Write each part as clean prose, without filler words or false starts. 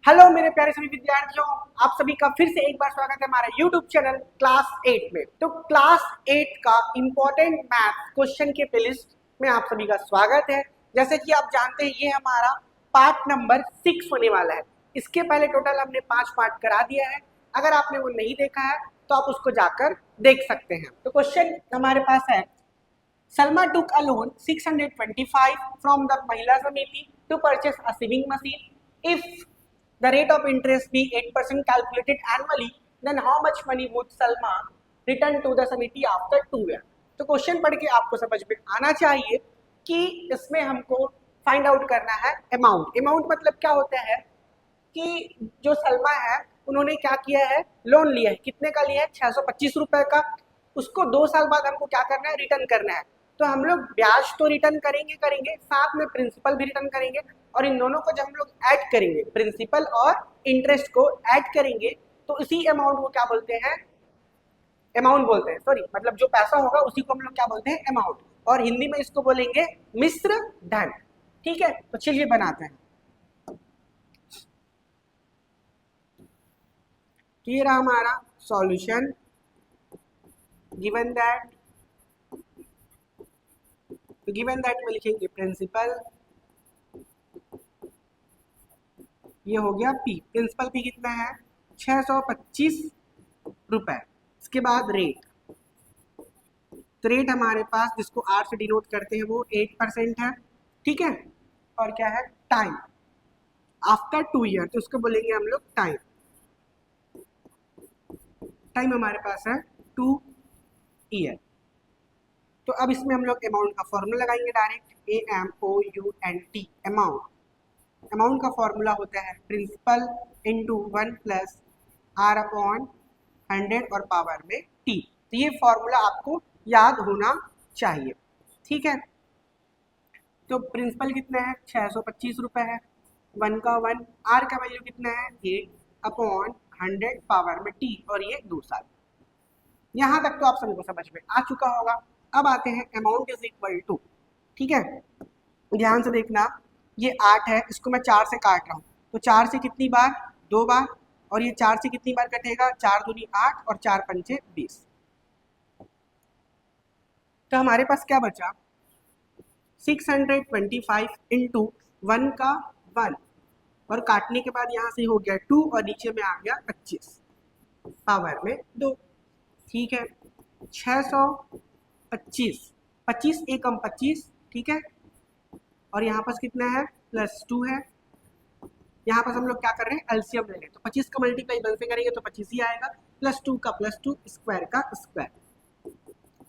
Hello मेरे प्यारे सभी विद्यार्थियों, आप सभी का फिर से एक बार स्वागत है हमारे YouTube चैनल क्लास 8 में। तो क्लास 8 का इम्पोर्टेंट मैथ क्वेश्चन के प्लेलिस्ट में आप सभी का स्वागत है। जैसे कि आप जानते हैं ये हमारा पार्ट नंबर 6 होने वाला है। इसके पहले टोटल हमने 5 पार्ट करा दिया है। अगर आपने वो नहीं देखा है तो आप उसको जाकर देख सकते हैं। तो क्वेश्चन हमारे पास है, Salma took a loan 625 from the Mahila Samiti to purchase a sewing machine. If the rate of interest be 8% calculated annually, then how much money would Salma return to the Samiti after 2 years? तो question पढ़ के आपको समझ में आना चाहिए कि इसमें हमको फाइंड आउट करना है अमाउंट। अमाउंट मतलब क्या होता है कि जो सलमा है उन्होंने क्या किया है, लोन लिया है। कितने का लिया है? 625 रुपए का। उसको 2 साल बाद हमको क्या करना है, रिटर्न करना है। तो हम लोग ब्याज तो रिटर्न करेंगे साथ में प्रिंसिपल भी रिटर्न करेंगे। और इन दोनों को जब हम लोग ऐड करेंगे, प्रिंसिपल और इंटरेस्ट को ऐड करेंगे, तो इसी अमाउंट को क्या बोलते हैं, अमाउंट बोलते हैं। सॉरी, मतलब जो पैसा होगा उसी को हम लोग क्या बोलते हैं, अमाउंट। और हिंदी में इसको बोलेंगे मिश्र धन। ठीक है, तो चलिए बनाते हैं। तो ये रहा हमारा सॉल्यूशन। गिवन दैट में लिखेंगे प्रिंसिपल, ये हो गया पी। प्रिंसिपल पी कितना है? 625 रुपए। इसके बाद रेट, तो रेट हमारे पास जिसको आर से डिनोट करते हैं वो 8% है। ठीक है, और क्या है, टाइम आफ्टर 2 ईयर, तो उसको बोलेंगे हम लोग टाइम। टाइम हमारे पास है 2 ईयर। तो अब इसमें हम लोग अमाउंट का फॉर्मूला लगाएंगे डायरेक्ट, AMOUNT। अमाउंट का फॉर्मूला होता है principal into 1 plus R upon 100 और पावर में टी। तो ये फॉर्मूला आपको याद होना चाहिए। ठीक है, तो प्रिंसिपल कितना है? 625 रुपए है। 1 का 1, आर का वैल्यू कितना है? 8 अपॉन 100 पावर में टी, और ये 2 साल। यहाँ तक तो आप सभी को समझ में आ चुका होगा। अब आते हैं अमाउंट इज इक्वल टू। ठीक है, ध्यान से देखना, ये 8 है, इसको मैं 4 से काट रहा हूँ। तो 4 से कितनी बार? 2 बार। और ये 4 से कितनी बार कटेगा? 4 दूनी 8 और 4 पंचे 20। तो हमारे पास क्या बचा? 625 इंटू 1 का 1, और काटने के बाद यहाँ से हो गया 2 और नीचे में आ गया 25 पावर में 2। ठीक है, 625, 25 एकम 25। ठीक है, और यहाँ पास कितना है? +2 है। यहाँ पास हम लोग क्या कर रहे हैं, एलसीएम ले रहे हैं। तो 25 का मल्टीप्लाई 1 से करेंगे तो 25 ही आएगा, +2 का +2, स्क्वायर का स्क्वायर।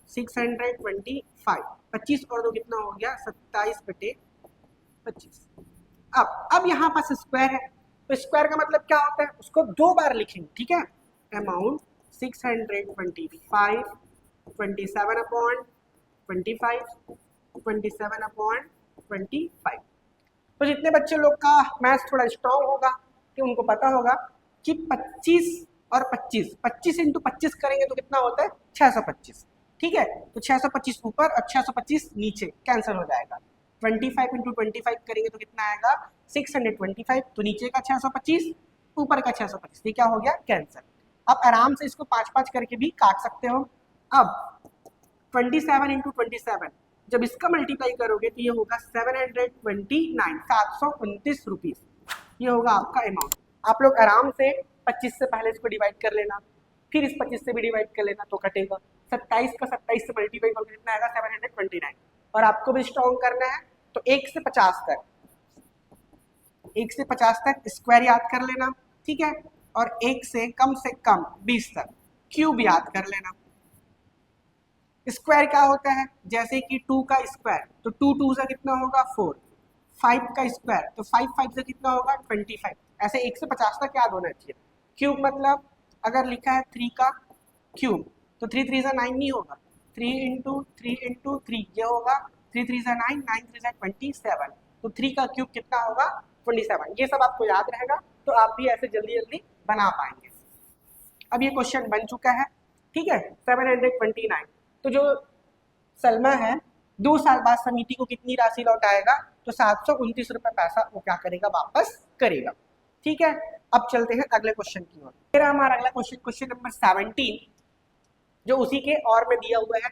625, 25 और 2 कितना हो गया? 27/25। अब यहाँ पास स्क्वायर है, तो स्क्वायर का मतलब क्या होता है, उसको 2 बार लिखेंगे। ठीक है, अमाउंट 625, 27/25, 27/25। तो जितने बच्चे लोग का मैथ्स थोड़ा स्ट्रांग होगा कि उनको पता होगा कि 25 और 25, 25 इंटू 25 करेंगे तो कितना होता है? 625। ठीक है, तो 625 ऊपर और 625 नीचे कैंसिल हो जाएगा। 25 इंटू 25 करेंगे तो कितना आएगा? 625। तो नीचे का 625, ऊपर का 625, ये क्या हो गया? कैंसिल। आप आराम से इसको 5-5 करके भी काट सकते हो। अब 27 इंटू 27, जब इसका मल्टीप्लाई करोगे तो ये होगा 729, 729 रुपीज। ये होगा आपका अमाउंट। आप लोग आराम से 25 से पहले इसको डिवाइड कर लेना, फिर इस 25 से भी डिवाइड कर लेना तो कटेगा। 27 का 27 से मल्टीप्लाई करोगे कितना आएगा? 729। और आपको भी स्ट्रॉन्ग करना है तो 1 से 50 तक, 1 से 50 तक स्क्वायर याद कर लेना। ठीक है, और 1 से कम 20 तक क्यूब याद कर लेना। स्क्वायर क्या होता है? जैसे कि 2 का स्क्वायर, तो 2 से कितना होगा? 4। 5 का स्क्वायर, तो 5 से कितना होगा? 25। ऐसे 1 से 50 तक याद होना चाहिए। क्यूब मतलब अगर लिखा है 3 का क्यूब, तो 3 3 9 नहीं होगा, 3 इंटू 3 इंटू 3 ये होगा, 3 3 9, 9 3 27। तो 3 का क्यूब कितना होगा? 27। ये सब आपको याद रहेगा तो आप भी ऐसे जल्दी जल्दी बना पाएंगे। अब ये क्वेश्चन बन चुका है। ठीक है, 729। तो जो सलमा है 2 साल बाद समिति को कितनी राशि लौटाएगा? तो 729 रुपए पैसा वो क्या करेगा? वापस करेगा। ठीक है, अब चलते हैं अगले क्वेश्चन की ओर। मेरा हमारा अगला क्वेश्चन क्वेश्चन नंबर 17 जो उसी के और में दिया हुआ है।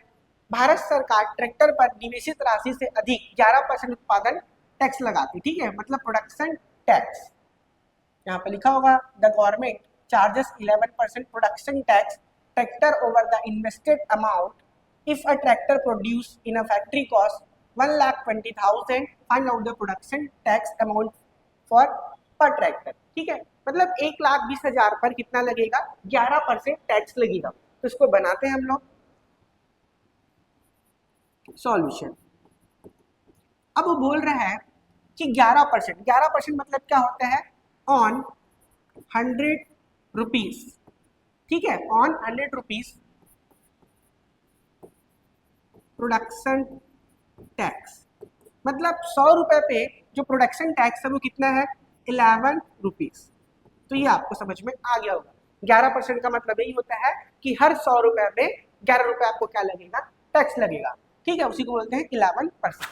भारत सरकार ट्रैक्टर पर निवेशित राशि से अधिक 11% उत्पादन टैक्स लगाती, ठीक है, मतलब प्रोडक्शन टैक्स। यहाँ पे लिखा होगा the government charges 11% production tax tractor over the invested amount if a tractor produce in a factory cost 1,20,000 find out the production tax amount for पर ट्रैक्टर, ठीक है, मतलब 1,20,000 पर कितना लगेगा, 11% टैक्स लगेगा। तो इसको बनाते हैं हम लोग सॉल्यूशन। अब वो बोल रहा है कि 11% मतलब क्या होता है, ऑन 100 रुपीज, ठीक है, ऑन 100 रुपीज प्रोडक्शन टैक्स, मतलब 100 रुपए पे जो प्रोडक्शन टैक्स है वो कितना है, 11 रुपीज। तो ये आपको समझ में आ गया होगा। 11% का मतलब यही होता है कि हर 100 रुपए में 11 रुपए आपको क्या लगेगा, टैक्स लगेगा, ठीक है, उसी को बोलते हैं 11%।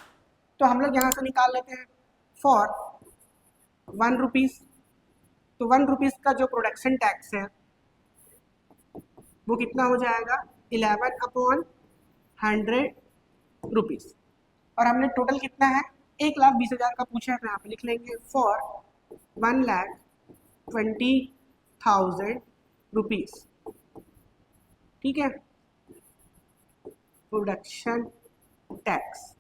तो हम लोग यहाँ से निकाल लेते हैं फॉर 1 रुपीज। तो 1 रुपीज का जो प्रोडक्शन टैक्स है वो कितना हो जाएगा, 11/100 रुपीज। और हमने टोटल कितना है, 1,20,000 का पूछा है, तो यहाँ पे लिख लेंगे फॉर 1,20,000 रुपीज, ठीक है, प्रोडक्शन टैक्स।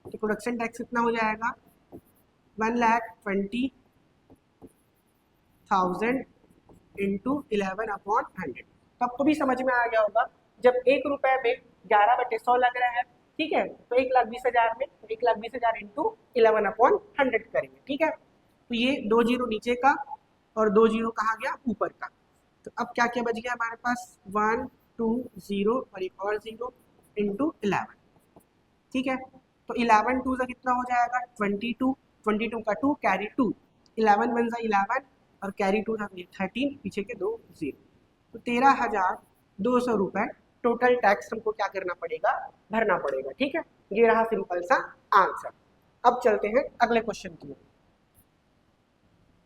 तो प्रोडक्शन टैक्स कितना हो जाएगा, 1,20,000 इंटू 11/100। तो आपको भी समझ में आ गया होगा, जब 1 रुपए में 11/100 लग रहा है, ठीक है, तो 1,20,000 में 1,20,000 इंटू 11/100 करेंगे, ठीक है। तो ये 2 जीरो नीचे का और 2 जीरो कहाँ गया, ऊपर का। तो अब क्या क्या बच गया हमारे पास, 1 2 0 और एक और 0 इंटू 11, ठीक है। तो 11 2 का कितना हो जाएगा, 22, 22 का 2 कैरी 2, 11 1 जा 11 और कैरी 2 था 13, पीछे के 2 0। तो 13,200 रुपए टोटल टैक्स हमको क्या करना पड़ेगा, भरना पड़ेगा, ठीक है। ये रहा सिंपल सा आंसर। अब चलते हैं अगले क्वेश्चन की ओर।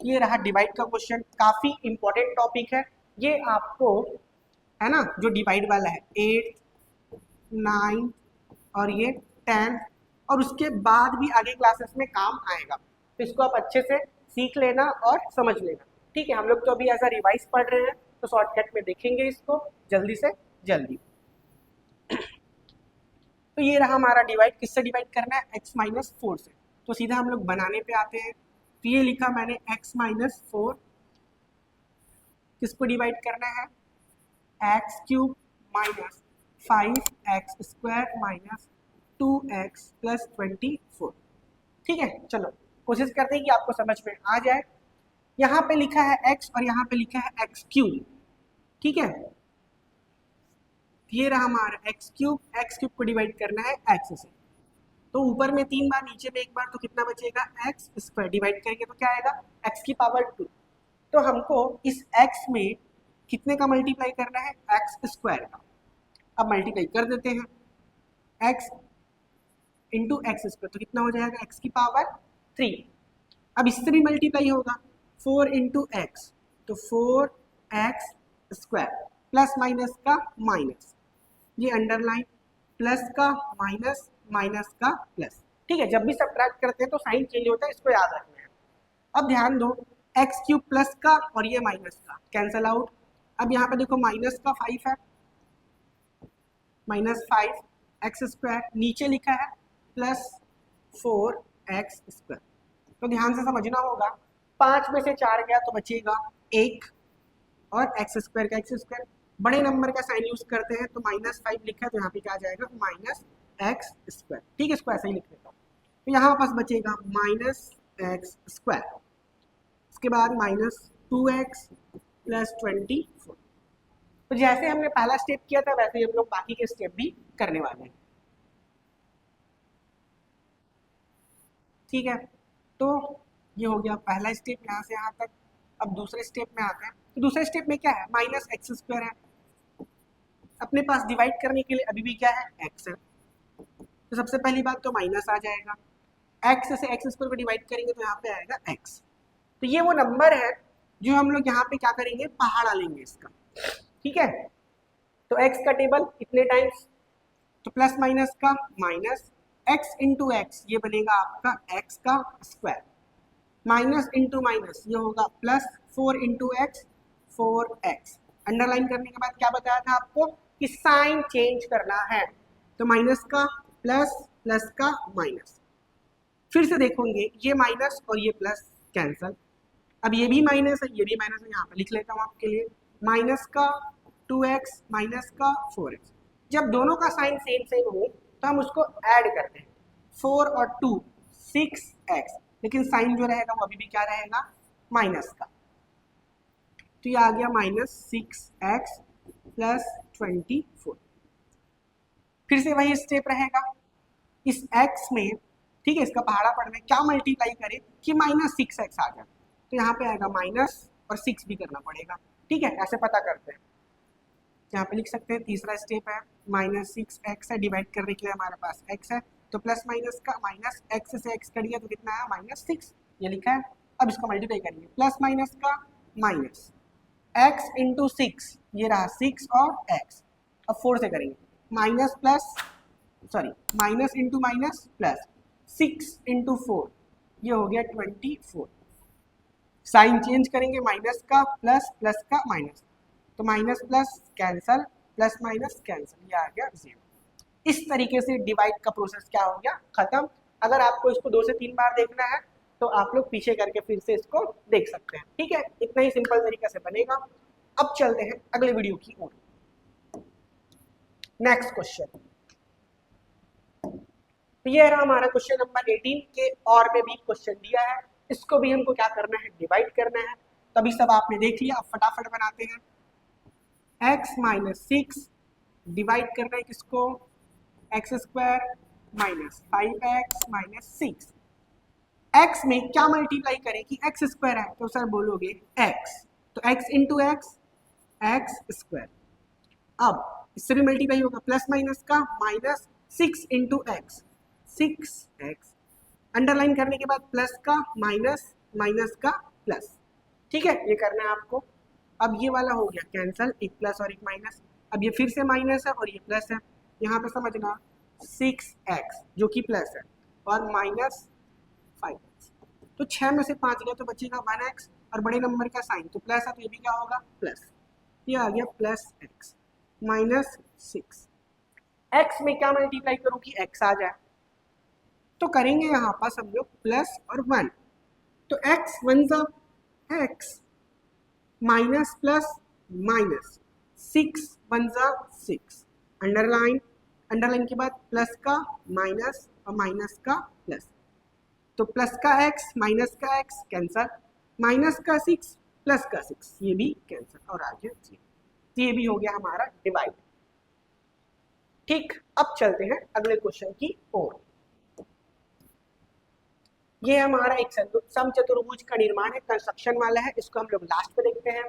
ये रहा डिवाइड का क्वेश्चन, काफी इंपॉर्टेंट टॉपिक है ये आपको, है ना, जो डिवाइड वाला है 8 9 और ये 10 और उसके बाद भी आगे क्लासेस में काम आएगा। तो इसको आप अच्छे से सीख लेना और समझ लेना, ठीक है। हम लोग तो अभी ऐसा रिवाइज पढ़ रहे हैं, तो शॉर्टकट में देखेंगे इसको जल्दी से जल्दी। तो ये रहा हमारा डिवाइड, किससे डिवाइड करना है, x-4 से। तो सीधा हम लोग बनाने पे आते हैं। तो ये लिखा मैंने x-4, किसको डिवाइड करना है, x³ minus 5x² minus 2x plus 24, ठीक है। चलो कोशिश करते हैं कि आपको समझ में आ जाए। यहाँ पे लिखा है x और यहाँ पे लिखा है x³, ठीक है। ये रहा हमारा x³ को डिवाइड करना है x से। तो ऊपर में 3 बार, नीचे में 1 बार, तो कितना बचेगा, x² डिवाइड करेंगे तो क्या आएगा, x⁻²। तो हमको इस x में कितने का मल्टीप्लाई करना है, x² का। अब मल्टीप्लाई कर देते हैं, x इंटू x², तो कितना हो जाएगा, x⁻3। अब इससे भी मल्टीप्लाई होगा, 4 इंटू x, तो 4x² प्लस माइनस का माइनस, ये अंडरलाइन, प्लस का माइनस, माइनस का प्लस, ठीक है। जब भी सब्ट्रैक्ट करते हैं तो साइन चेंज होता है, इसको याद रखना है। अब ध्यान दो, x³ प्लस का और ये माइनस का कैंसल आउट। अब यहाँ पे देखो माइनस का 5 है, -5x², नीचे लिखा है प्लस 4x²। तो ध्यान से समझना होगा, 5 में से 4 गया तो बचेगा 1 और x² का x², बड़े नंबर का साइन यूज करते हैं तो -5 लिखा है, तो यहाँ पे क्या आ जाएगा, -x², ठीक है। इसको ऐसे ही लिख लेता हूँ। तो यहाँ पास बचेगा -x², इसके बाद -2x प्लस 24। तो जैसे हमने पहला स्टेप किया था वैसे ही हम लोग बाकी के स्टेप भी करने वाले हैं, ठीक है। तो ये हो गया पहला स्टेप यहाँ से यहाँ तक। अब दूसरे स्टेप में आते हैं। तो दूसरे स्टेप में क्या है, -x² है, अपने पास डिवाइड करने के लिए अभी भी क्या है, x है। तो सबसे पहली बात तो माइनस आ जाएगा, x से x² को डिवाइड करेंगे तो यहाँ पे आएगा x। तो ये वो नंबर है जो हम लोग यहाँ पे क्या करेंगे, पहाड़ा लेंगे इसका, ठीक है। तो x का टेबल कितने टाइम्स, तो प्लस माइनस का माइनस x इंटू एक्स, ये बनेगा आपका x का स्क्वायर, माइनस इंटू माइनस ये होगा plus 4 into x 4x। Underline करने के बाद क्या बताया था आपको कि साइन चेंज करना है, तो माइनस का प्लस, प्लस का माइनस, फिर से देखोगे ये माइनस और ये प्लस कैंसल, अब ये भी माइनस है ये भी माइनस है, यहाँ पे लिख लेता हूँ आपके लिए, माइनस का 2x माइनस का 4x। जब दोनों का साइन सेम सेम हो तो हम उसको ऐड करते हैं, 4 और 2 6x, लेकिन साइन जो रहेगा वो अभी भी क्या रहेगा, माइनस का, तो ये आ गया माइनस 6x प्लस 24। फिर से वही स्टेप रहेगा, इस x में, ठीक है, इसका पहाड़ा पढ़ में क्या मल्टीप्लाई करें कि माइनस 6x आ जाए, तो यहाँ पे आएगा माइनस और 6 भी करना पड़ेगा, ठीक है, ऐसे पता करते हैं। यहाँ पे लिख सकते हैं तीसरा स्टेप है, माइनस 6x है, डिवाइड करने के लिए हमारे पास x है, तो प्लस माइनस का माइनस x से x करिए तो कितना है माइनस 6, ये लिखा है। अब इसको मल्टीप्लाई करेंगे, प्लस माइनस का माइनस x इंटू 6, ये रहा 6 और x, अब 4 से करेंगे, minus plus sorry minus into minus plus 6 into 4, ये हो गया 24। साइन चेंज करेंगे, माइनस का प्लस, प्लस का माइनस, तो minus plus cancel, plus minus cancel, ये आ गया 0। इस तरीके से डिवाइड का प्रोसेस क्या हो गया, खत्म। अगर आपको इसको 2 से 3 बार देखना है तो आप लोग पीछे करके फिर से इसको देख सकते हैं, ठीक है, इतना ही सिंपल तरीके से बनेगा। अब चलते हैं अगले वीडियो की ओर। नेक्स्ट क्वेश्चन, तो ये रहा हमारा क्वेश्चन नंबर 18 के, और में भी क्वेश्चन दिया है, इसको भी हमको क्या करना है, डिवाइड करना है। तो अभी सब आपने देख लिया, अब फटाफट बनाते हैं। x माइनस 6 डिवाइड करना है किसको, x square minus 5x minus 6। x में क्या मल्टीप्लाई करें कि x स्क्वायर है, तो सर बोलोगे x, तो x into x x square. अब इससे भी मल्टीप्लाई होगा, प्लस माइनस का minus 6 into x 6x, underline करने के बाद प्लस का माइनस, माइनस का प्लस, ठीक है, ये करना है आपको। अब ये वाला हो गया कैंसल, एक प्लस और एक माइनस, अब ये फिर से माइनस है और ये प्लस है, यहाँ पे समझना 6x जो कि प्लस है और माइनस 5x, तो 6 में से 5 गया तो बचेगा 1x, और बड़े नंबर का साइन तो प्लस है तो ये भी क्या होगा प्लस, ये आ गया प्लस x माइनस 6। x में क्या मल्टीप्लाई करूँ कि x आ जाए, तो करेंगे यहाँ पास हम लोग प्लस और 1, तो x 1 जा x माइनस प्लस माइनस 6 1 जा 6, अंडरलाइन, अंडरलाइन के बाद प्लस का माइनस और माइनस का प्लस, तो प्लस का x माइनस का x कैंसल, माइनस का 6 प्लस का 6 ये भी कैंसल, और आ गया 0, तो ये भी हो गया हमारा डिवाइड। ठीक, अब चलते हैं अगले क्वेश्चन की ओर। ये हमारा एक समचतुर्भुज का निर्माण है, कंस्ट्रक्शन वाला है, इसको हम लोग लास्ट में देखते हैं।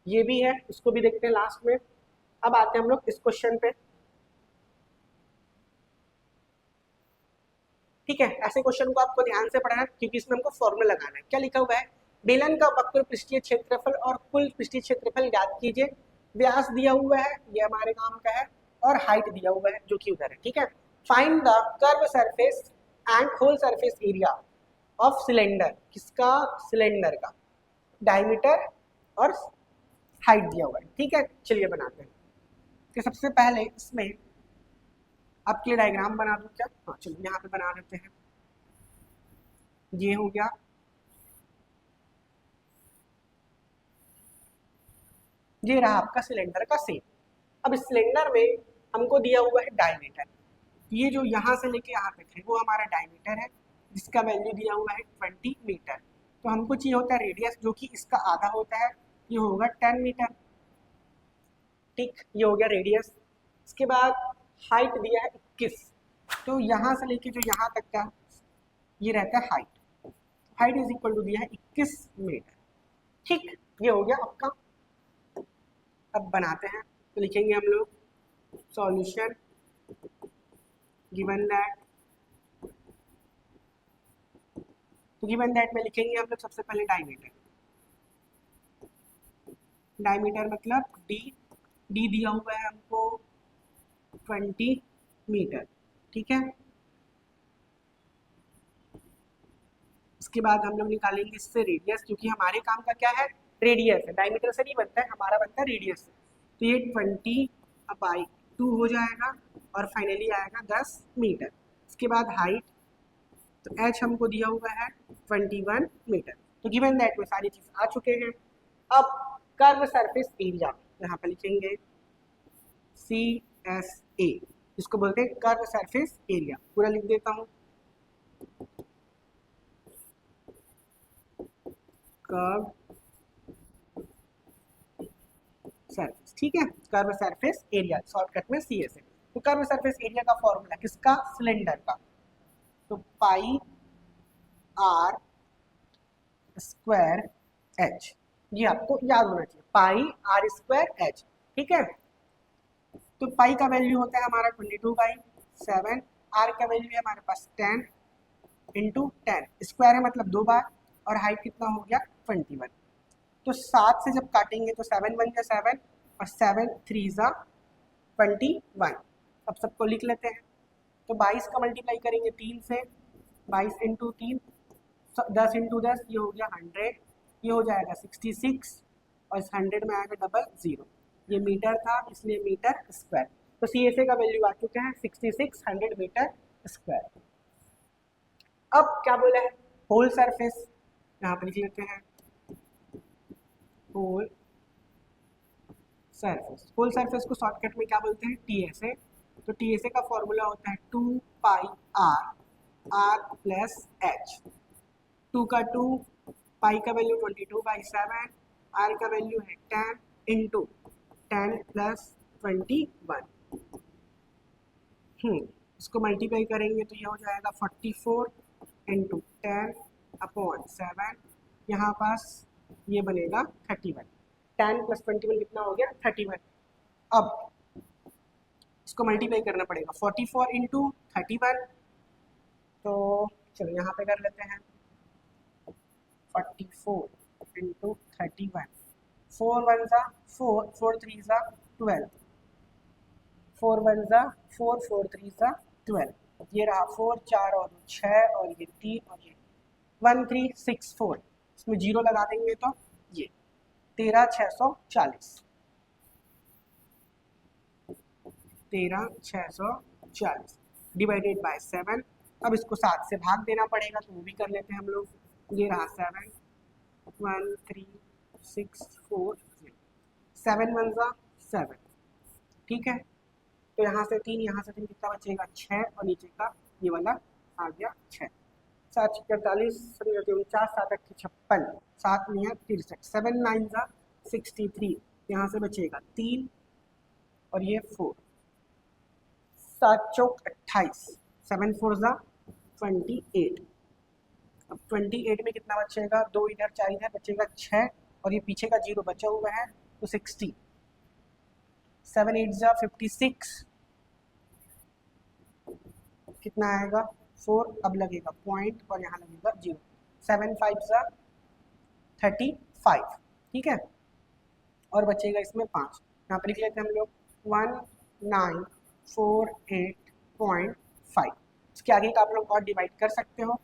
ये भी है, इसको भी देखते हैं लास्ट में। अब आते हैं हम लोग इस क्वेश्चन पे, ठीक है। ऐसे क्वेश्चन को आपको ध्यान से पढ़ना है क्योंकि इसमें हमको फॉर्मूला लगाना है। क्या लिखा हुआ है, बेलन का वक्र पृष्ठीय क्षेत्रफल और कुल पृष्ठीय क्षेत्रफल ज्ञात कीजिए, व्यास दिया हुआ है, ये हमारे काम का है, और हाइट दिया हुआ है जो कि उधर है, ठीक है। Find the curve surface and whole surface area of cylinder, किसका, सिलेंडर का डायमीटर और हाइट दिया हुआ है, ठीक है। चलिए बनाते हैं। तो सबसे पहले इसमें आपके लिए डायग्राम बना दूं क्या, हाँ चलिए यहाँ पे बना देते हैं। ये हो गया, ये रहा आपका सिलेंडर का शेप। अब इस सिलेंडर में हमको दिया हुआ है डायमीटर, ये जो यहाँ से लेके यहाँ तक है वो हमारा डायमीटर है, जिसका वैल्यू दिया हुआ है 20 मीटर। तो हमको चाहिए होता है रेडियस जो कि इसका आधा होता है, ये होगा 10 मीटर, ठीक, ये हो गया रेडियस। इसके बाद हाइट दिया है 21, तो यहाँ से लेके जो यहाँ तक का ये रहता है height, height is equal to दिया है 21 मीटर, ठीक, ये हो गया आपका। अब बनाते हैं, तो लिखेंगे हम लोग सॉल्यूशन गिवन दैट तो गिवन दैट में लिखेंगे हम लोग सबसे पहले डायमीटर। डायमीटर मतलब डी, डी दिया हुआ है हमको 20 मीटर, ठीक है। इसके बाद हम लोग निकालेंगे इससे रेडियस, क्योंकि हमारे काम का क्या है, रेडियस है, डायमीटर से नहीं बनता है, हमारा बनता है रेडियस से। तो ये 20/2 हो जाएगा और फाइनली आएगा 10 मीटर। इसके बाद हाइट, तो h हमको दिया हुआ है 21 मीटर। तो गिवन दैट में सारी चीज आ चुके हैं। अब कर्व सरफेस एरिया यहाँ पर लिखेंगे CSA, इसको बोलते हैं कर्व सरफेस एरिया। पूरा लिख देता हूँ, कर्व सरफेस, ठीक है, कर्व सरफेस एरिया, शॉर्टकट में CSA। तो कर्व सरफेस एरिया का फॉर्मूला किसका, सिलेंडर का, तो पाई r स्क्वायर h, ये आपको याद होना चाहिए, पाई r स्क्वायर h, ठीक है। तो पाई का वैल्यू होता है हमारा 22/7, r का वैल्यू है हमारे पास 10 इंटू 10, स्क्वायर है मतलब 2 बार, और हाइट कितना हो गया 21। तो 7 से जब काटेंगे तो 7 बन गया 7 और 7 3 जा 21। अब सबको लिख लेते हैं। तो 22 का मल्टीप्लाई करेंगे 3 से, 22 इंटू 3, 10 इंटू 10, ये हो गया 100, ये हो जाएगा 66 और इस 100 में आएगा डबल 0, ये मीटर था इसलिए मीटर स्क्वायर। तो CSA का वैल्यू आ चुका है 6600 मीटर स्क्वायर। अब क्या बोला है, होल सरफेस, यहाँ पर लिख लेते हैं होल सरफेस। होल सरफेस को शॉर्टकट में क्या बोलते हैं, TSA। तो TSA का फॉर्मूला होता है 2πr, r प्लस h, 2 का 2, पाई का वैल्यू 22/7, r का वैल्यू है 10 इंटू 10 प्लस 21, इसको मल्टीप्लाई करेंगे तो ये हो जाएगा 44 इंटू 10/7, यहाँ पास ये बनेगा 31, 10 प्लस 21 कितना हो गया 31। अब इसको मल्टीप्लाई करना पड़ेगा 44 इंटू 31, तो चलो यहाँ पे कर लेते हैं 44 इंटू 31, 4 1 जा 4, 4 3 जा 12, 4 1 जा 4, 4 3 जा 12, ये रहा 4, 4 और 6 और ये 3 और ये 1364, इसमें 0 लगा देंगे तो ये 13640, 13640 डिवाइडेड बाय 7। अब इसको 7 से भाग देना पड़ेगा, तो वो भी कर लेते हैं हम लोग। ये रहा 7, 13640, 7 1 जा 7, ठीक है। तो यहाँ से 3, यहाँ से 3 कितना बचेगा 6, और नीचे का ये वाला आ गया 6, 7 43 49 7 8 56, 7 9 63, 7 9 जा 63, यहाँ से बचेगा 3 और ये 4, 7 चौक 28, 7 4 जा 28। अब 28 में कितना बचेगा, 2 इधर 4 इधर, बचेगा 6 और ये पीछे का 0 बचा हुआ है तो 60, 7 8 जा 56, कितना आएगा 4, अब लगेगा पॉइंट और यहाँ लगेगा 0, 7 5 जा 35, ठीक है। और बचेगा इसमें 5, यहाँ पर लिख लेते हैं हम लोग 1948.5। इसके आगे का आप लोग और डिवाइड कर सकते हो,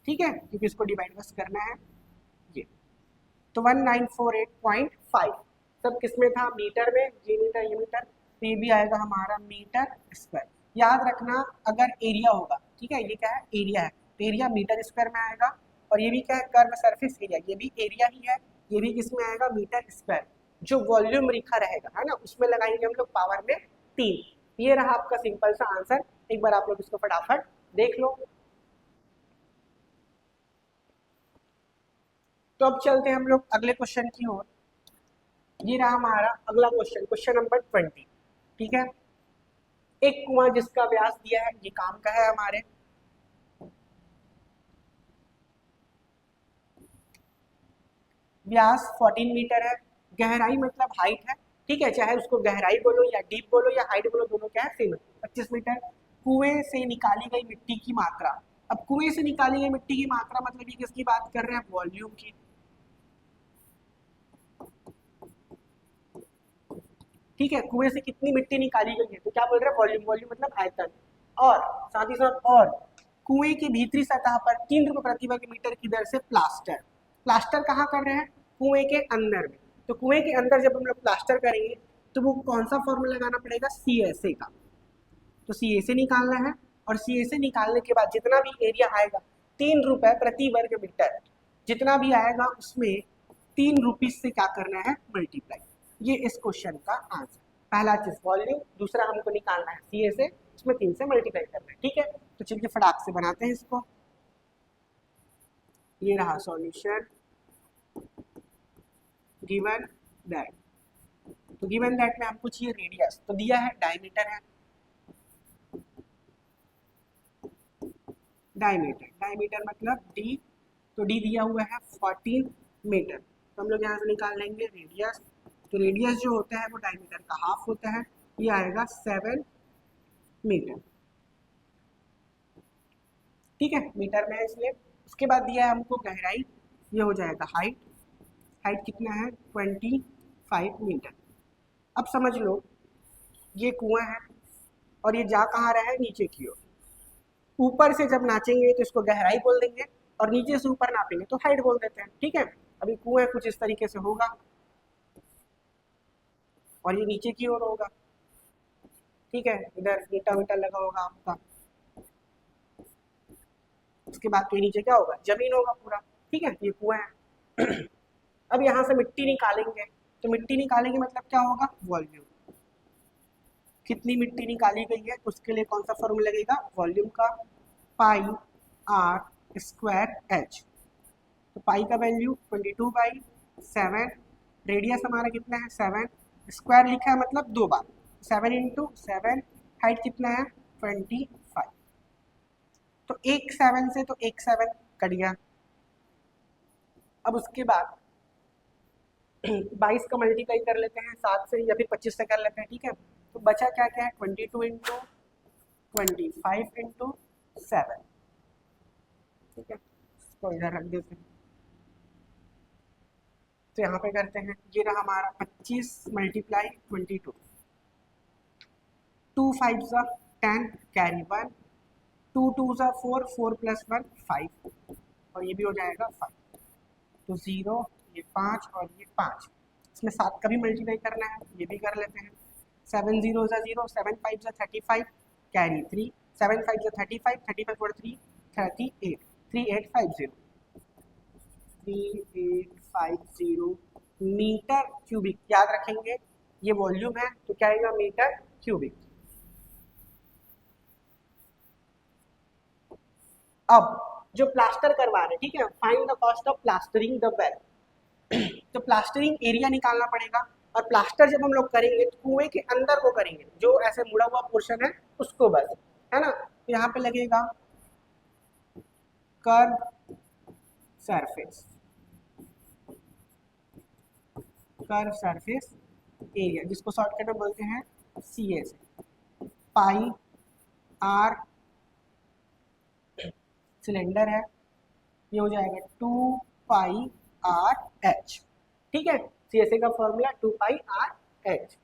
ठीक है, क्योंकि इसको डिवाइड बस करना है ये। तो 1948.5 सब किसमें था, मीटर में, ये मीटर ये मीटर, तो ये भी आएगा हमारा मीटर स्क्वायर। याद रखना अगर एरिया होगा, ठीक है, ये क्या है एरिया है, तो एरिया मीटर स्क्वायर में आएगा, और ये भी क्या है कर्व सरफेस एरिया, ये भी एरिया ही है, ये भी किसमें आएगा मीटर स्क्वायर। जो वॉल्यूम लिखा रहेगा है ना, उसमें लगाएंगे हम लोग पावर में 3। ये रहा आपका सिंपल सा आंसर, एक बार आप लोग इसको फटाफट देख लो। तो अब चलते हैं हम लोग अगले क्वेश्चन की ओर। ये रहा हमारा अगला क्वेश्चन, क्वेश्चन नंबर 20, ठीक है। एक कुआं जिसका व्यास दिया है, ये काम का है हमारे, व्यास 14 मीटर है, गहराई मतलब हाइट है, ठीक है, चाहे उसको गहराई बोलो या डीप बोलो या हाइट बोलो, दोनों क्या है सेम है, 25 मीटर। कुएं से निकाली गई मिट्टी की मात्रा अब कुएं से निकाली गई मिट्टी की मात्रा मतलब ये किसकी बात कर रहे हैं, वॉल्यूम की। ठीक है, कुएं से कितनी मिट्टी निकाली गई है तो क्या बोल रहे हैं, वॉल्यूम। वॉल्यूम मतलब आयतन। और साथ ही साथ और कुएं की भीतरी सतह पर 3 रुपए प्रति वर्ग मीटर की दर से प्लास्टर। प्लास्टर कहाँ कर रहे हैं, कुएं के अंदर में। तो कुएं के अंदर जब हम लोग प्लास्टर करेंगे तो वो कौन सा फॉर्मूला लगाना पड़ेगा, CSA का। तो CSA निकालना है और CSA निकालने के बाद जितना भी एरिया आएगा 3 रुपए प्रति वर्ग मीटर, जितना भी आएगा उसमें 3 रुपीज से क्या करना है, मल्टीप्लाई। ये इस क्वेश्चन का आंसर। पहला चीज वॉल्यूम, दूसरा हमको निकालना है CSA, इसमें 3 से मल्टीप्लाई करना है। ठीक है, तो चलिए फटाक से बनाते हैं इसको। ये रहा सॉल्यूशन। गिवन दैट, तो गिवन दैट में हमको चाहिए रेडियस, तो दिया है डायमीटर है। डायमीटर, डायमीटर मतलब D, तो D दिया हुआ है 14 मीटर। तो हम लोग यहाँ से निकाल लेंगे रेडियस। तो रेडियस जो होता है वो डायमीटर का हाफ होता है, ये आएगा 7 मीटर। ठीक है, मीटर में है इसलिए। उसके बाद दिया है हमको गहराई, ये हो जाएगा हाइट। हाइट कितना है, 25 मीटर। अब समझ लो ये कुआं है और ये जा कहाँ रहा है, नीचे की ओर। ऊपर से जब नाचेंगे तो इसको गहराई बोल देंगे और नीचे से ऊपर नापेंगे तो हाइट बोल देते हैं। ठीक है, अभी कुआं कुछ इस तरीके से होगा और ये नीचे की ओर होगा। ठीक है, इधर ईटा वीटा लगा होगा आपका। उसके बाद तो नीचे क्या होगा, जमीन होगा पूरा। ठीक है, ये कुआं है। अब यहाँ से मिट्टी निकालेंगे, तो मिट्टी निकालेंगे मतलब क्या होगा, वॉल्यूम। कितनी मिट्टी निकाली गई है उसके लिए कौन सा फॉर्मूला लगेगा, वॉल्यूम का, पाई आर स्क्वायर एच। तो पाई का वैल्यू 22/7, रेडियस हमारा कितना है 7, स्क्वायर लिखा है मतलब 2 बार, 7 × 7, हाइट कितना है 25। तो एक 7 से तो एक 7 कट गया। अब उसके बाद 22 का मल्टीप्लाई कर लेते हैं 7 से या फिर 25 से कर लेते हैं। ठीक है, तो बचा क्या क्या है, 22 × 25 × 7। ठीक है, इसको इधर रख देते हैं। तो यहाँ पे करते हैं, ये रहा हमारा 25 × 22, 2 5 10 कैरी 1, 2 2 4, 4 + 1 5, और ये भी हो जाएगा 5। तो 0, ये 5 और ये 5, इसमें 7 का भी मल्टीप्लाई करना है, ये भी कर लेते हैं। 7 0 0, 7 5 35 कैरी 3, 7 5 35, 35 और 3 38, 3850, 3850 मीटर क्यूबिक। याद रखेंगे ये वॉल्यूम है तो क्या आएगा, मीटर क्यूबिक। अब जो प्लास्टर करवा रहे हैं, ठीक है, find the cost of plastering the well. तो प्लास्टरिंग एरिया निकालना पड़ेगा, और प्लास्टर जब हम लोग करेंगे तो कुएं के अंदर को करेंगे, जो ऐसे मुड़ा हुआ पोर्शन है उसको बस, है ना। तो यहाँ पे लगेगा curve surface, curve surface area, जिसको शॉर्टकट में बोलते हैं CSA। पाई आर सिलेंडर है, ये हो जाएगा 2 पाई आर एच। ठीक है, CSA का फॉर्मूला 2 पाई आर एच।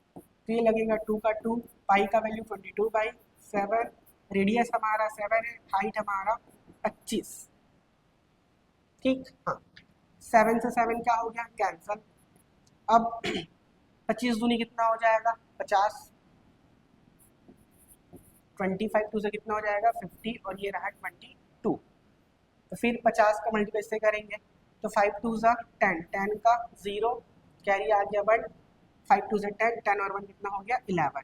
तो ये लगेगा 2 का 2, पाई का वैल्यू 22/7, रेडियस हमारा 7 है, हाइट हमारा 25। ठीक, हाँ, 7 से 7 क्या हो गया, कैंसल। अब 25 दूनी कितना हो जाएगा, 50, 25 2 से कितना हो जाएगा 50, और ये रहा 22। तो फिर 50 का मल्टीप्लाई से करेंगे तो 5 2 10, 10 का 0 कैरी आ गया 1, 5 2 10, 10 और 1 कितना हो गया 11,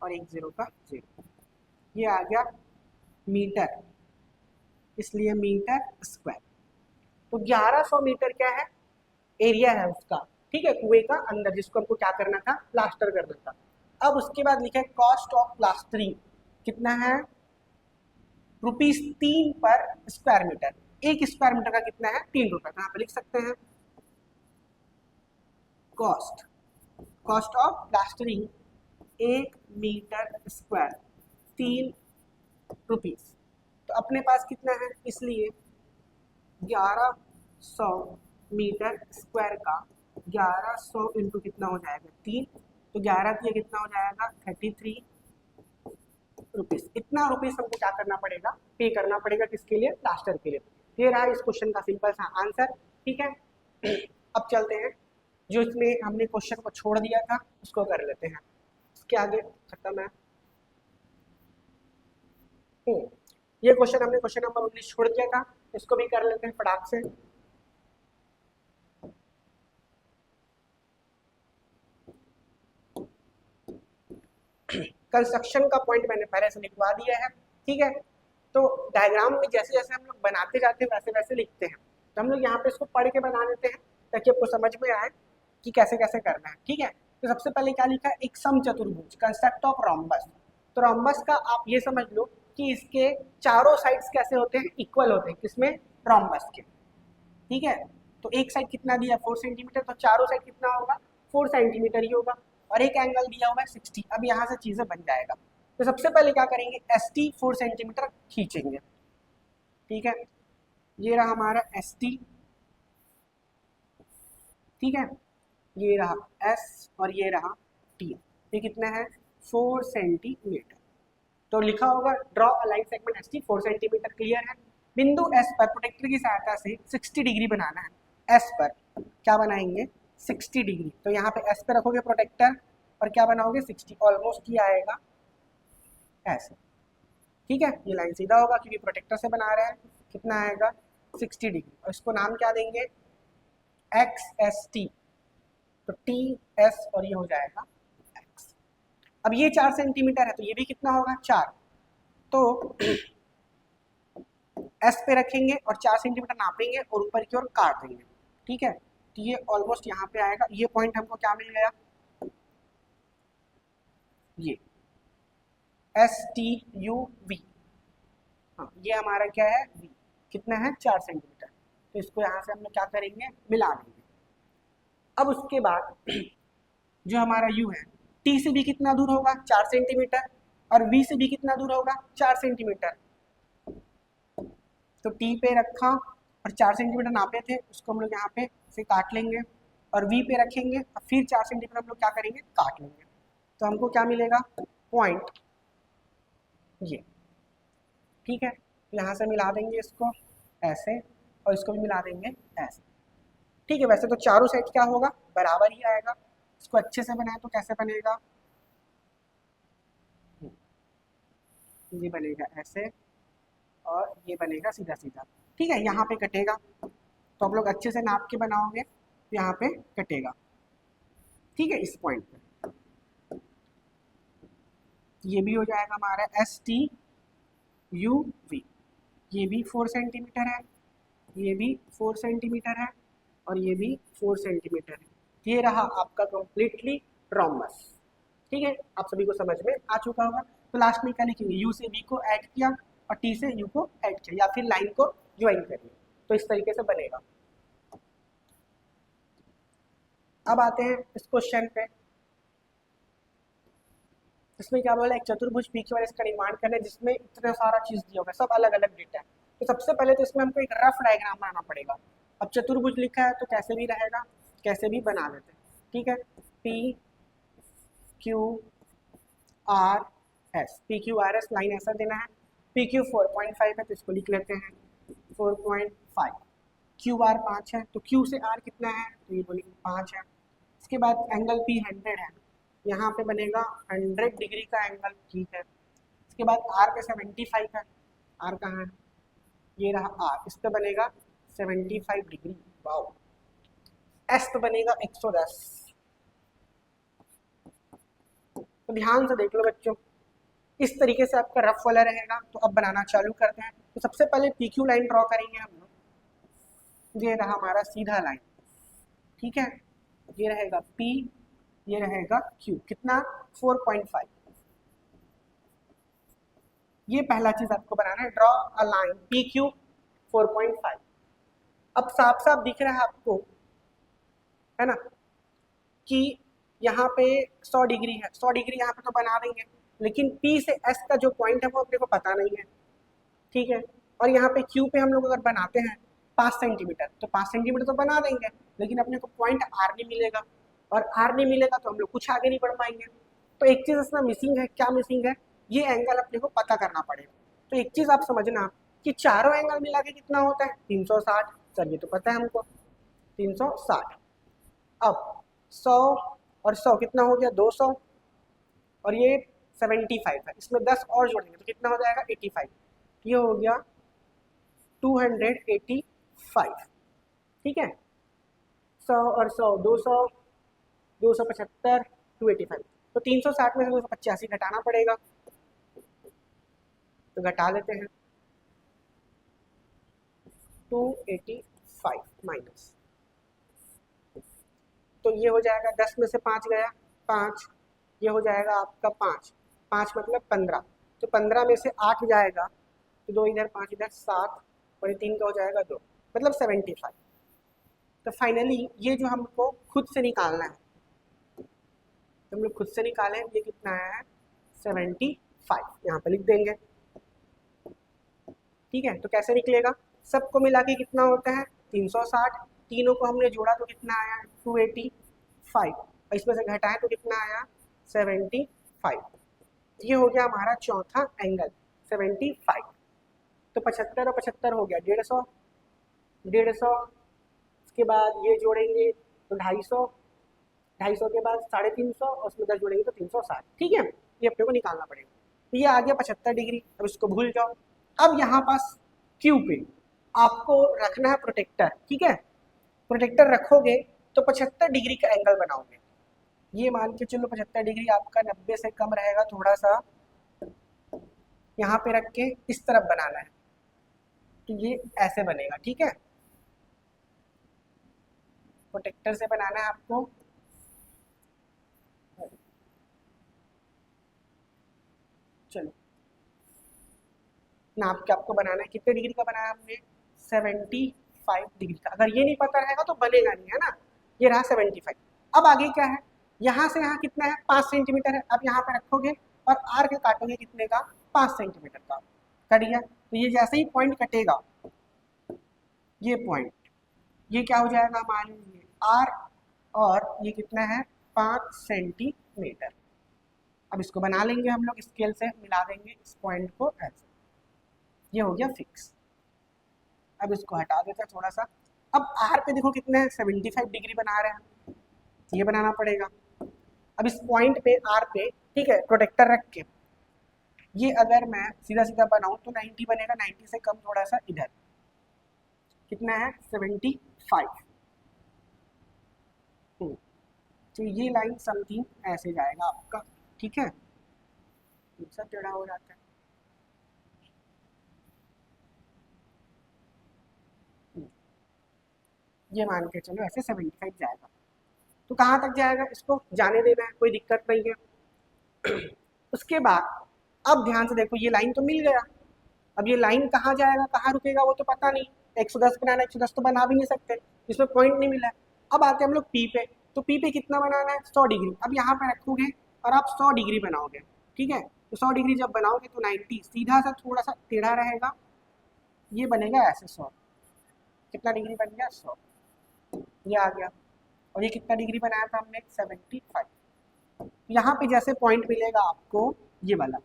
और एक 0 का 0, ये आ गया मीटर, इसलिए मीटर स्क्वायर। तो 1100 मीटर क्या है, एरिया है उसका। ठीक है, कुएं का अंदर, जिसको हमको क्या करना था, प्लास्टर करना था। अब उसके बाद लिखा है कॉस्ट ऑफ प्लास्टरिंग, कितना है, ₹3 पर स्क्वायर मीटर। एक स्क्वायर मीटर का कितना है, 3 रुपए। तो यहाँ पे लिख सकते हैं cost, cost of plastering 1 metre square 3 rupees. तो अपने पास कितना है, इसलिए 1100 मीटर स्क्वायर का 1100 इंटू कितना हो जाएगा 3, तो 11 दिया कितना हो जाएगा 33 रुपीज़। इतना रुपीज़ हमको क्या करना पड़ेगा, पे करना पड़ेगा किसके लिए, प्लास्टर के लिए। ये रहा इस क्वेश्चन का सिंपल सा आंसर। ठीक है, अब चलते हैं जो इसमें हमने क्वेश्चन को छोड़ दिया था उसको कर लेते हैं, इसके आगे खत्म है। ये क्वेश्चन हमने क्वेश्चन नंबर 19 छोड़ दिया था, इसको भी कर लेते हैं फटाक से। कंस्ट्रक्शन का पॉइंट मैंने पहले से लिखवा दिया है। ठीक है, तो डायग्राम में जैसे जैसे हम लोग बनाते जाते हैं वैसे वैसे लिखते हैं, तो हम लोग यहाँ पे इसको पढ़ के बना लेते हैं ताकि आपको समझ में आए कि कैसे कैसे करना है। ठीक है, तो सबसे पहले क्या लिखा है, एक समचतुर्भुज कंस्ट्रक्ट ऑफ रोम्बस। तो रोम्बस का आप ये समझ लो कि इसके चारों साइड्स कैसे होते हैं, इक्वल होते हैं, किसमें, रोम्बस के। ठीक है, तो एक साइड कितना दिया 4 सेंटीमीटर, तो चारों साइड कितना होगा 4 सेंटीमीटर ही होगा, और एक एंगल दिया हुआ है 60। अब यहाँ से चीजें बन जाएगा। तो सबसे पहले क्या करेंगे, ST 4 सेंटीमीटर खींचेंगे। ठीक है, ये रहा हमारा ST। ठीक है, ये रहा S और ये रहा T। ये कितना है 4 सेंटीमीटर। तो लिखा होगा draw a line segment ST 4 centimetre. Clear है। बिंदु S पर प्रोटेक्टर की सहायता से 60 डिग्री बनाना है। S पर क्या बनाएंगे 60 डिग्री। तो यहाँ पे S पे रखोगे प्रोटेक्टर और क्या बनाओगे 60, ऑलमोस्ट ये आएगा ऐसे। ठीक है, ये लाइन सीधा होगा क्योंकि प्रोटेक्टर से बना रहे हैं। कितना आएगा 60 डिग्री, और इसको नाम क्या देंगे XST। तो TS और ये हो जाएगा X। अब ये 4 सेंटीमीटर है तो ये भी कितना होगा 4, तो S पे रखेंगे और 4 सेंटीमीटर नापेंगे और ऊपर की ओर काट देंगे। ठीक है, तो ये ऑलमोस्ट यहाँ पे आएगा। ये पॉइंट हमको क्या मिल गया, ये STUV। हाँ, ये हमारा क्या है V, कितना है 4 सेंटीमीटर। तो इसको यहाँ से हम लोग क्या करेंगे, मिला देंगे। अब उसके बाद जो हमारा U है, T से भी कितना दूर होगा 4 सेंटीमीटर, और V से भी कितना दूर होगा 4 सेंटीमीटर। तो T पे रखा और 4 सेंटीमीटर नापे थे, उसको हम लोग यहाँ पे से काट लेंगे, और V पे रखेंगे और फिर 4 सेंटीमीटर हम लोग क्या करेंगे, काट लेंगे। तो हमको क्या मिलेगा पॉइंट ये। ठीक है, यहाँ से मिला देंगे इसको ऐसे, और इसको भी मिला देंगे ऐसे। ठीक है, वैसे तो चारों साइड क्या होगा बराबर ही आएगा। इसको अच्छे से बनाए तो कैसे बनेगा, ये बनेगा ऐसे और ये बनेगा सीधा सीधा। ठीक है, यहाँ पे कटेगा, तो आप लोग अच्छे से नाप के बनाओगे तो यहाँ पे कटेगा। ठीक है, इस पॉइंट पे ये भी हो जाएगा हमारा STUV। ये भी 4 सेंटीमीटर है, ये भी 4 सेंटीमीटर है, और ये भी 4 सेंटीमीटर है। ये रहा आपका कंप्लीटली रोम्बस। ठीक है, आप सभी को समझ में आ चुका होगा। तो लास्ट में क्या लिखेंगे, U से V को ऐड किया और T से U को ऐड किया, या फिर लाइन को ज्वाइन करिए, तो इस तरीके से बनेगा। अब आते हैं इस क्वेश्चन पे। इसमें क्या बोला, एक चतुर्भुज PQR इसका निर्माण करना है जिसमें इतना सारा चीज दिया होगा, सब अलग अलग डेटा है। तो सबसे पहले तो इसमें हमको एक रफ डायग्राम बनाना पड़ेगा। अब चतुर्भुज लिखा है तो कैसे भी रहेगा, कैसे भी बना लेते हैं। ठीक है, PQRS, PQRS लाइन ऐसा देना है। PQ 4.5 है तो इसको लिख लेते हैं 4.5। QR 5 है तो Q से R कितना है, तो ये बोलेंगे 5 है। इसके बाद एंगल P 100 है, यहाँ पे बनेगा 100 डिग्री का एंगल। ठीक है, इसके बाद R पे 75 है, R कहाँ है, ये रहा R, इस पे बनेगा 75 डिग्री। वाओ। S पे बनेगा 110। तो ध्यान से देख लो बच्चों, इस तरीके से आपका रफ वाला रहेगा। तो अब बनाना चालू करते हैं। तो सबसे पहले PQ लाइन ड्रॉ करेंगे हम लोग। ये रहा हमारा सीधा लाइन। ठीक है, ये रहेगा P, ये रहेगा Q, कितना 4.5। ये पहला चीज आपको बनाना है, ड्रॉ अ लाइन PQ 4.5। अब साफ साफ दिख रहा है आपको, है ना, कि यहाँ पे 100 डिग्री है। 100 डिग्री यहाँ पे तो बना देंगे, लेकिन P से S का जो पॉइंट है वो अपने को पता नहीं है। ठीक है। और यहाँ पे क्यू पे हम लोग अगर बनाते हैं 5 सेंटीमीटर तो 5 सेंटीमीटर तो बना देंगे, लेकिन अपने को पॉइंट आर नहीं मिलेगा, और आर नहीं मिलेगा तो हम लोग कुछ आगे नहीं बढ़ पाएंगे। तो एक चीज़ इसमें मिसिंग है, क्या मिसिंग है, ये एंगल अपने को पता करना पड़ेगा। तो एक चीज़ आप समझना कि चारों एंगल मिला के कितना होता है 360। सर ये तो पता है हमको 360। अब 100 और 100 कितना हो गया 200, और ये 75 है, इसमें 10 और जोड़ेंगे तो कितना हो जाएगा 85। ये हो गया 285। ठीक है, 100 और 100 200, 275, 285। तो 360 में से 285 घटाना पड़ेगा, तो घटा लेते हैं 285 माइनस, तो ये हो जाएगा 10 में से 5 गया 5, ये हो जाएगा आपका 5, 5 मतलब 15, तो 15 में से 8 जाएगा तो 2 इधर 5 इधर 7, और ये 3 का हो जाएगा 2, मतलब 75। तो फाइनली ये जो हमको खुद से निकालना है, तो हम लोग खुद से निकालें, ये कितना है 75, यहाँ पे लिख देंगे। ठीक है, तो कैसे निकलेगा, सबको मिला के कितना होता है 360, तीनों को हमने जोड़ा तो कितना आया 285, और इसमें से घटाएं तो कितना आया 75। ये हो गया हमारा चौथा एंगल 75। तो 75 और 75 हो गया 150, 150 उसके बाद ये जोड़ेंगे तो 250, 250 के बाद 350, और उसमें 10 जोड़ेंगे तो 360। ठीक है, ये अपने को निकालना पड़ेगा। तो ये आ गया 75 डिग्री, अब इसको भूल जाओ। अब यहाँ पास क्यू पे आपको रखना है प्रोटेक्टर। ठीक है, प्रोटेक्टर रखोगे तो 75 डिग्री का एंगल बनाओगे। ये मान के चलो 75 डिग्री आपका 90 से कम रहेगा, थोड़ा सा यहाँ पे रख के इस तरफ बनाना है, तो ये ऐसे बनेगा। ठीक है, प्रोटेक्टर से बनाना है आपको। चलो नाप के आपको बनाना है, कितने डिग्री का बनाया हमने 75 डिग्री का। अगर ये नहीं पता रहेगा तो बनेगा नहीं, है ना। ये रहा 75। अब आगे क्या है, यहाँ से यहाँ कितना है 5 सेंटीमीटर है। अब यहाँ पे रखोगे और आर के काटोगे कितने का 5 सेंटीमीटर का, कट गया। तो ये जैसे ही पॉइंट कटेगा, ये पॉइंट ये क्या हो जाएगा हमारे लिए आर, और ये कितना है 5 सेंटीमीटर। अब इसको बना लेंगे हम लोग, स्केल से मिला देंगे इस पॉइंट को ऐसे, ये हो गया फिक्स। अब इसको हटा देते हैं थोड़ा सा। अब आर पे देखो कितने 75 डिग्री बना रहे हैं, ये बनाना पड़ेगा। अब इस पॉइंट पे आर पे, ठीक है, प्रोटेक्टर रख के ये अगर मैं सीधा सीधा बनाऊं तो 90 बनेगा, 90 से कम थोड़ा सा इधर, कितना है 75। तो ये लाइन समथिंग ऐसे जाएगा आपका। ठीक है, सब टेढ़ा हो जाता है। ये मान के चलो ऐसे 75 जाएगा। तो कहाँ तक जाएगा इसको जाने देना है, कोई दिक्कत नहीं है। उसके बाद अब ध्यान से देखो, ये लाइन तो मिल गया। अब ये लाइन कहाँ जाएगा कहाँ रुकेगा वो तो पता नहीं, 110 बनाना, 110 तो बना भी नहीं सकते, इसमें पॉइंट नहीं मिला है। अब आते हैं हम लोग पी पे, तो पी पे कितना बनाना है 100 डिग्री। अब यहाँ पे रखोगे और आप 100 डिग्री बनाओगे। ठीक है, तो 100 डिग्री जब बनाओगे तो 90 सीधा सा थोड़ा सा टेढ़ा रहेगा, ये बनेगा ऐसे 100। कितना डिग्री बन गया 100, ये आ गया। और ये कितना डिग्री बनाया था हमने 75। यहाँ पे जैसे पॉइंट मिलेगा आपको ये वाला,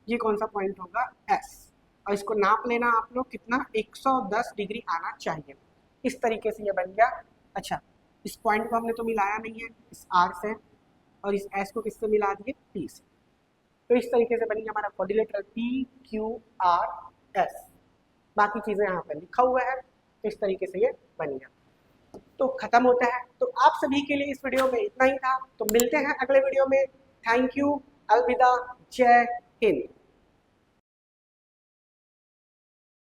ये कौन सा पॉइंट होगा एस, और इसको नाप लेना आप लोग कितना 110 डिग्री आना चाहिए। इस तरीके से ये बन गया। अच्छा, इस पॉइंट को हमने तो मिलाया नहीं है इस आर से, और इस एस को किससे मिला दिए पी से। तो इस तरीके से बन गया हमारा quadrilateral P Q R S. बाकी चीज़ें यहाँ पर लिखा हुआ है, तो इस तरीके से ये बन गया। तो खत्म होता है। तो आप सभी के लिए इस वीडियो में इतना ही था, तो मिलते हैं अगले वीडियो में। थैंक यू, अलविदा, जय हिंद।